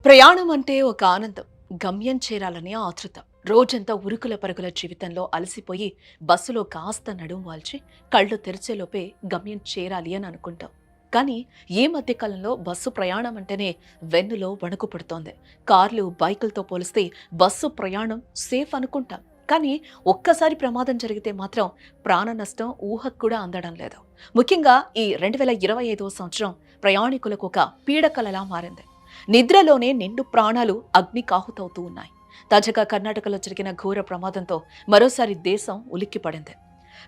ప్రయాణం అంటే ఒక ఆనందం. గమ్యం చేరాలనే ఆతృత. రోజంతా ఉరుకుల పరుగుల జీవితంలో అలసిపోయి బస్సులో కాస్త నడుం వాల్చి కళ్ళు తెరిచేలోపే గమ్యం చేరాలి అని అనుకుంటాం. కానీ ఈ మధ్య కాలంలో బస్సు ప్రయాణం అంటేనే వెన్నులో వణుకు పుడుతోంది. కార్లు, బైకులతో పోలిస్తే బస్సు ప్రయాణం సేఫ్ అనుకుంటాం. కానీ ఒక్కసారి ప్రమాదం జరిగితే మాత్రం ప్రాణ నష్టం ఊహకు కూడా అందడం లేదు. ముఖ్యంగా ఈ 2025వ సంవత్సరం ప్రయాణికులకు ఒక పీడకలలా మారింది. నిద్రలోనే నిండు ప్రాణాలు అగ్నికాహుతవుతూ ఉన్నాయి. తాజాగా కర్ణాటకలో జరిగిన ఘోర ప్రమాదంతో మరోసారి దేశం ఉలిక్కిపడింది.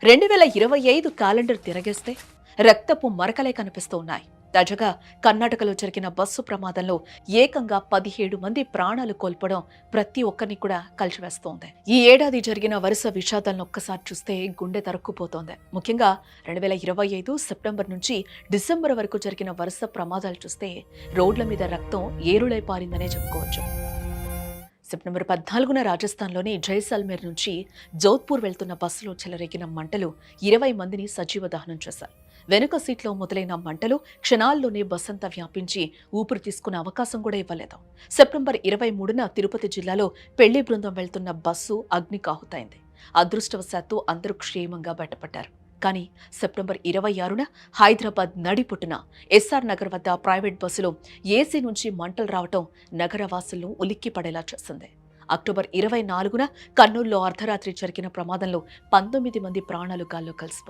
2025 క్యాలెండర్ తిరగేస్తే రక్తపు మరకలే కనిపిస్తూ ఉన్నాయి. తాజాగా కర్ణాటకలో జరిగిన బస్సు ప్రమాదంలో ఏకంగా 17 మంది ప్రాణాలు కోల్పోవడం ప్రతి ఒక్కరిని కూడా కలిసివేస్తోంది. ఈ ఏడాది జరిగిన వరుస విషాదాలను ఒక్కసారి చూస్తే గుండె తరుక్కుపోతోంది. ముఖ్యంగా 2025 సెప్టెంబర్ నుంచి డిసెంబర్ వరకు జరిగిన వరుస ప్రమాదాలు చూస్తే రోడ్ల మీద రక్తం ఏరులై పారిందనే చెప్పుకోవచ్చు. సెప్టెంబర్ 14న రాజస్థాన్లోని జైసల్మేర్ నుంచి జోధ్పూర్ వెళ్తున్న బస్సులో చెలరేగిన మంటలు 20 మందిని సజీవ దహనం చేశాయి. వెనుక సీట్లో మొదలైన మంటలు క్షణాల్లోనే బస్సంతా వ్యాపించి ఊపిరి తీసుకునే అవకాశం కూడా ఇవ్వలేదు. సెప్టెంబర్ 23న తిరుపతి జిల్లాలో పెళ్లి బృందం వెళ్తున్న బస్సు అగ్నికాహుతైంది. అదృష్టవశాత్తు అందరూ క్షేమంగా బయటపడ్డారు. కానీ సెప్టెంబర్ 26న హైదరాబాద్ నడిపుట్టున ఎస్ఆర్ నగర్ వద్ద ప్రైవేట్ బస్సులో ఏసీ నుంచి మంటలు రావటం నగరవాసులను ఉలిక్కిపడేలా చేసింది. అక్టోబర్ 24న కర్నూలులో అర్ధరాత్రి జరిగిన ప్రమాదంలో 19 మంది ప్రాణాలు గాల్లో కలిసిపోయారు.